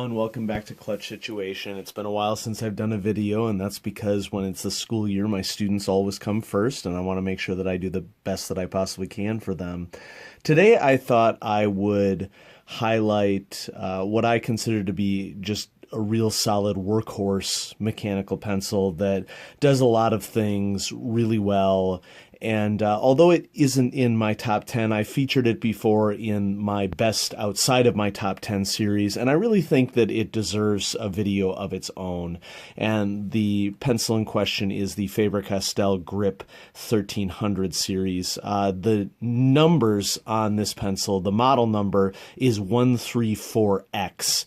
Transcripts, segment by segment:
everyone, welcome back to Clutch Situation. It's been a while since I've done a video, and that's because when it's the school year, my students always come first, and I want to make sure that I do the best that I possibly can for them. Today I thought I would highlight what I consider to be just a real solid workhorse mechanical pencil that does a lot of things really well. And although it isn't in my top 10, I featured it before in my best outside of my top 10 series, and I really think that it deserves a video of its own. And the pencil in question is the Faber-Castell Grip 1300 series. The numbers on this pencil, the model number is 134X.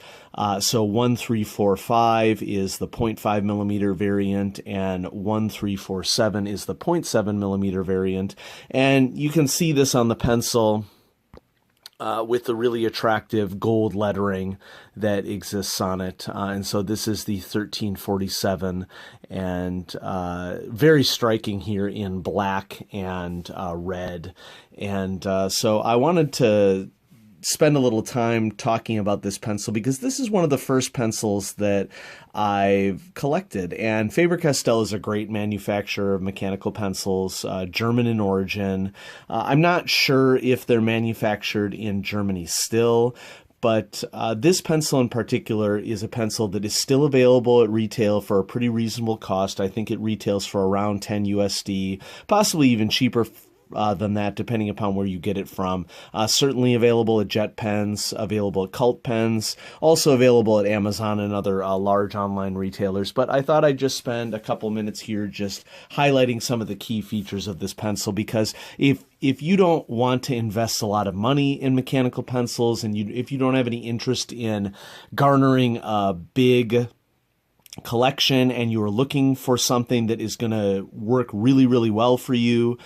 So 1345 is the 0.5 millimeter variant, and 1347 is the 0.7 millimeter variant. And you can see this on the pencil with the really attractive gold lettering that exists on it. And so this is the 1347, and very striking here in black and red. And so I wanted to spend a little time talking about this pencil because this is one of the first pencils that I've collected. And Faber-Castell is a great manufacturer of mechanical pencils, German in origin. I'm not sure if they're manufactured in Germany still, but this pencil in particular is a pencil that is still available at retail for a pretty reasonable cost. I think it retails for around 10 USD, possibly even cheaper than that, depending upon where you get it from. Certainly available at Jet Pens, available at Cult Pens, also available at Amazon and other large online retailers. But I thought I'd just spend a couple minutes here just highlighting some of the key features of this pencil, because if you don't want to invest a lot of money in mechanical pencils, and if you don't have any interest in garnering a big collection, and you are looking for something that is going to work really, really well for you,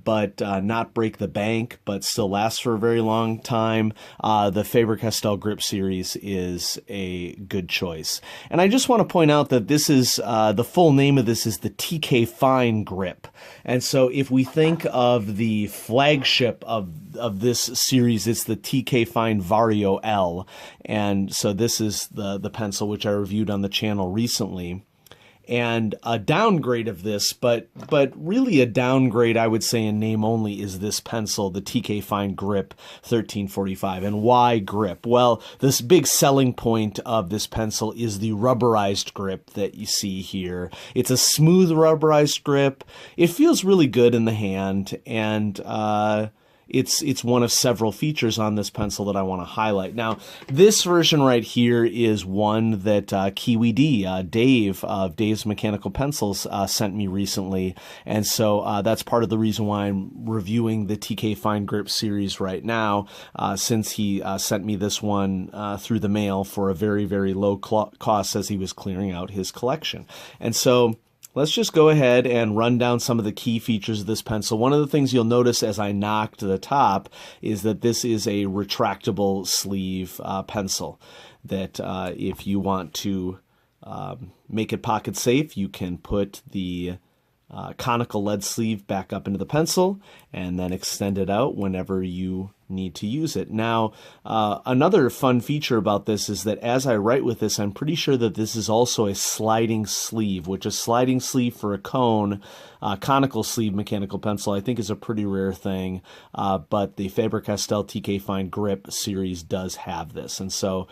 but not break the bank, but still last for a very long time, the Faber-Castell Grip series is a good choice. And I just want to point out that this is, the full name of this is the TK Fine Grip. And so if we think of the flagship of this series, it's the TK Fine Vario L. And so this is the pencil which I reviewed on the channel recently. And a downgrade of this, but really a downgrade, I would say, in name only, is this pencil, the TK Fine Grip 1345. And why grip? Well, this big selling point of this pencil is the rubberized grip that you see here. It's a smooth rubberized grip. It feels really good in the hand, and it's one of several features on this pencil that I want to highlight. Now, this version right here is one that Kiwi D, Dave of Dave's Mechanical Pencils, sent me recently. And so that's part of the reason why I'm reviewing the TK Fine Grip series right now, since he sent me this one through the mail for a very, very low cost as he was clearing out his collection. And so let's just go ahead and run down some of the key features of this pencil. One of the things you'll notice as I knock to the top is that this is a retractable sleeve pencil, that if you want to make it pocket safe, you can put the conical lead sleeve back up into the pencil and then extend it out whenever you need to use it. Now, another fun feature about this is that as I write with this, I'm pretty sure that this is also a sliding sleeve, which a sliding sleeve for a conical sleeve mechanical pencil, I think is a pretty rare thing, but the Faber-Castell TK Fine Grip series does have this. And so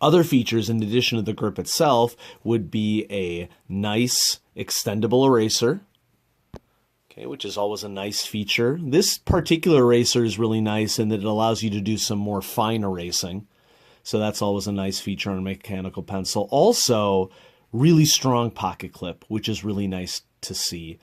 other features, in addition to the grip itself, would be a nice extendable eraser, which is always a nice feature. This particular eraser is really nice in that it allows you to do some more fine erasing. So that's always a nice feature on a mechanical pencil. Also, really strong pocket clip, which is really nice to see.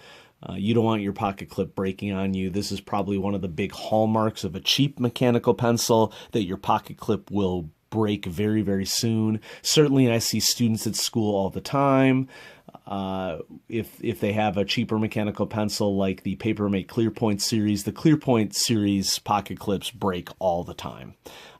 You don't want your pocket clip breaking on you. This is probably one of the big hallmarks of a cheap mechanical pencil, that your pocket clip will break very, very soon. Certainly I see students at school all the time If they have a cheaper mechanical pencil like the Papermate Clearpoint series, the Clearpoint series pocket clips break all the time.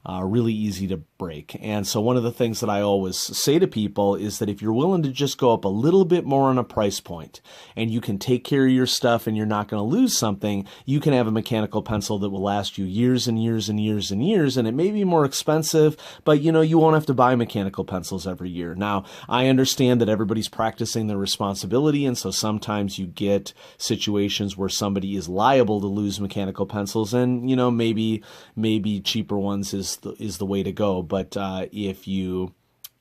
Really easy to break. And so one of the things that I always say to people is that if you're willing to just go up a little bit more on a price point and you can take care of your stuff and you're not going to lose something, you can have a mechanical pencil that will last you years and years and years and years. And it may be more expensive, but you won't have to buy mechanical pencils every year. Now, I understand that everybody's practicing their responsibility, and so sometimes you get situations where somebody is liable to lose mechanical pencils, and maybe cheaper ones is the way to go. But if you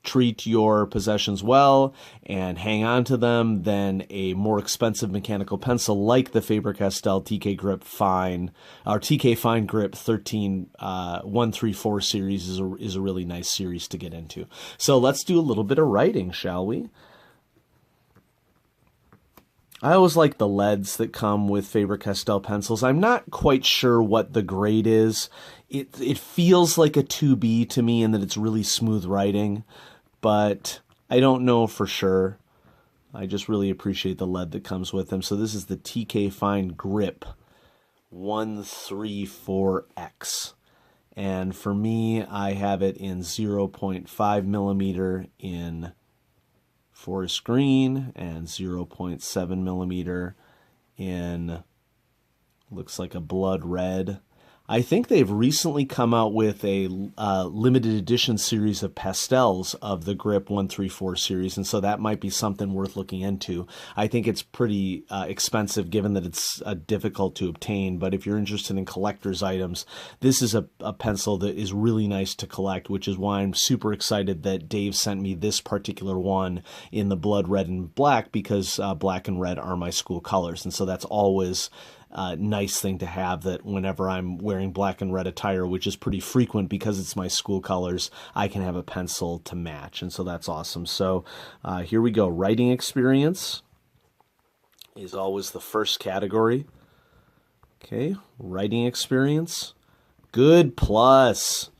treat your possessions well and hang on to them, then a more expensive mechanical pencil like the Faber-Castell TK Grip Fine or TK Fine Grip 134 series is a really nice series to get into. So let's do a little bit of writing, shall we? I always like the leads that come with Faber-Castell pencils. I'm not quite sure what the grade is. It feels like a 2B to me in that it's really smooth writing, but I don't know for sure. I just really appreciate the lead that comes with them. So this is the TK Fine Grip 134X. And for me, I have it in 0.5 millimeter in forest green and 0.7 millimeter in, looks like a blood red. I think they've recently come out with a limited edition series of pastels of the Grip 134 series, and so that might be something worth looking into. I think it's pretty expensive given that it's difficult to obtain, but if you're interested in collector's items, this is a pencil that is really nice to collect, which is why I'm super excited that Dave sent me this particular one in the blood red and black, because black and red are my school colors, and so that's always nice thing to have, that whenever I'm wearing black and red attire, which is pretty frequent because it's my school colors, I can have a pencil to match, and so that's awesome. So here we go. Writing experience is always the first category. Okay, writing experience, good plus.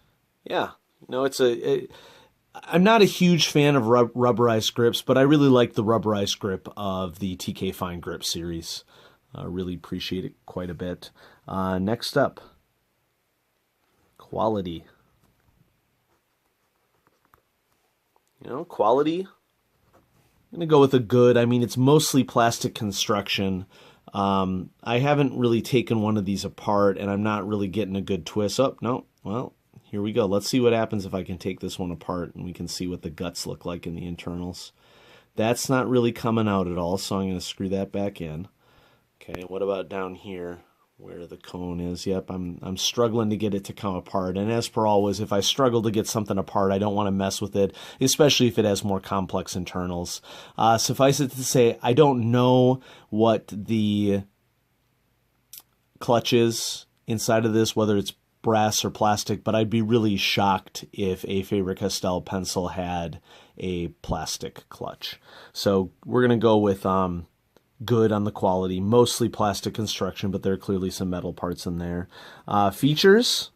Yeah, I'm not a huge fan of rubberized grips, but I really like the rubberized grip of the TK Fine Grip series. Really appreciate it quite a bit. Next up, quality. Quality, I'm going to go with a good. I mean, it's mostly plastic construction. I haven't really taken one of these apart, and I'm not really getting a good twist. Oh, no. Well, here we go. Let's see what happens if I can take this one apart, and we can see what the guts look like in the internals. That's not really coming out at all, so I'm going to screw that back in. Okay, what about down here where the cone is? Yep, I'm struggling to get it to come apart. And as per always, if I struggle to get something apart, I don't want to mess with it, especially if it has more complex internals. Suffice it to say, I don't know what the clutch is inside of this, whether it's brass or plastic, but I'd be really shocked if a Faber-Castell pencil had a plastic clutch. So we're going to go with good on the quality, mostly plastic construction, but there are clearly some metal parts in there. Features,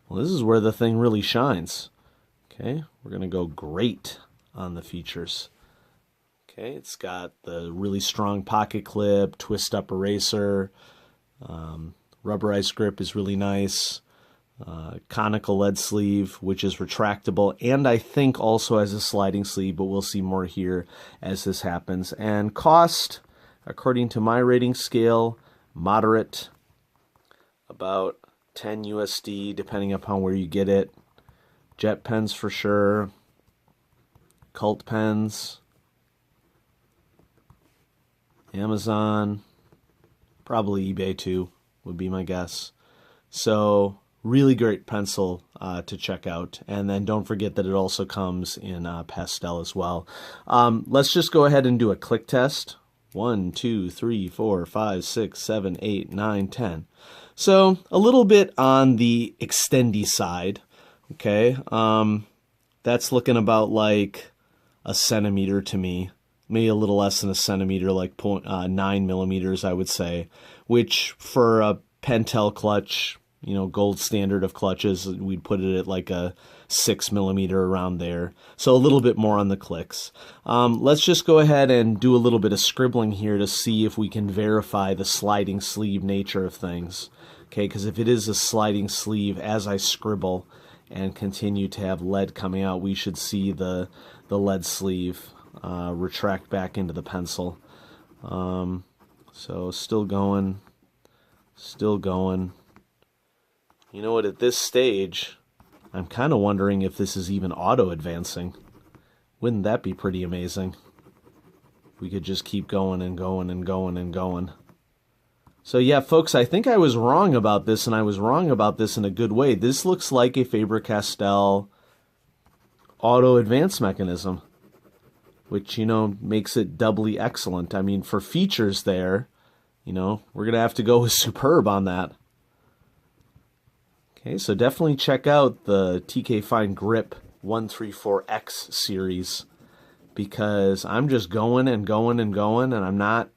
well, this is where the thing really shines. Okay, we're going to go great on the features. Okay, it's got the really strong pocket clip, twist up eraser, rubberized grip is really nice, conical lead sleeve, which is retractable, and I think also has a sliding sleeve, but we'll see more here as this happens. And cost, according to my rating scale, moderate, about 10 USD, depending upon where you get it. Jet pens for sure, Cult pens, Amazon, probably eBay too, would be my guess. So really great pencil to check out. And then don't forget that it also comes in pastel as well. Let's just go ahead and do a click test. 1, 2, 3, 4, 5, 6, 7, 8, 9, 10. So a little bit on the extendy side. Okay, that's looking about like a centimeter to me. Maybe a little less than a centimeter, like 9 millimeters, I would say. Which for a Pentel clutch, gold standard of clutches. We'd put it at like a 6mm around there. So a little bit more on the clicks. Let's just go ahead and do a little bit of scribbling here to see if we can verify the sliding sleeve nature of things. Okay, because if it is a sliding sleeve, as I scribble and continue to have lead coming out, we should see the lead sleeve retract back into the pencil. So still going. You know what, at this stage, I'm kind of wondering if this is even auto-advancing. Wouldn't that be pretty amazing? We could just keep going and going and going and going. So yeah, folks, I think I was wrong about this, and I was wrong about this in a good way. This looks like a Faber-Castell auto-advance mechanism, which, makes it doubly excellent. I mean, for features there, we're going to have to go with superb on that. Okay, so definitely check out the TK Fine Grip 134X series, because I'm just going and going and going, and I'm not...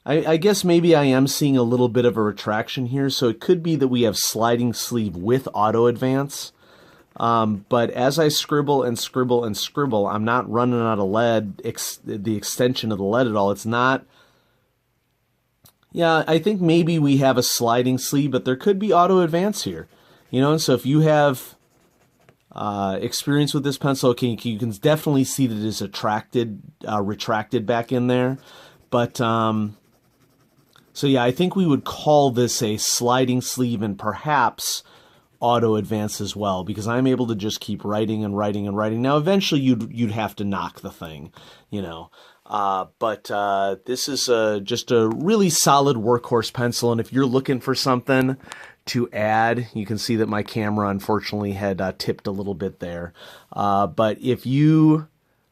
I guess maybe I am seeing a little bit of a retraction here, so it could be that we have sliding sleeve with auto advance. But as I scribble and scribble and scribble, I'm not running out of lead, the extension of the lead at all. It's not... Yeah, I think maybe we have a sliding sleeve, but there could be auto advance here. So if you have experience with this pencil, okay, you can definitely see that it is retracted back in there. But, so yeah, I think we would call this a sliding sleeve and perhaps auto advance as well, because I'm able to just keep writing and writing and writing. Now, eventually you'd have to knock the thing, but this is just a really solid workhorse pencil, and if you're looking for something to add, you can see that my camera unfortunately had tipped a little bit there. But if you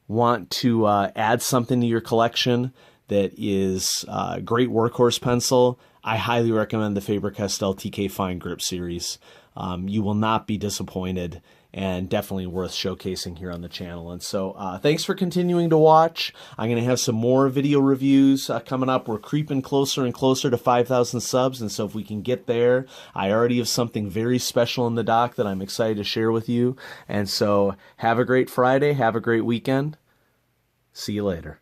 want to add something to your collection that is a great workhorse pencil, I highly recommend the Faber-Castell TK Fine Grip series. You will not be disappointed, and definitely worth showcasing here on the channel. And so thanks for continuing to watch. I'm going to have some more video reviews coming up. We're creeping closer and closer to 5,000 subs, and so if we can get there, I already have something very special in the dock that I'm excited to share with you. And so have a great Friday, have a great weekend. See you later.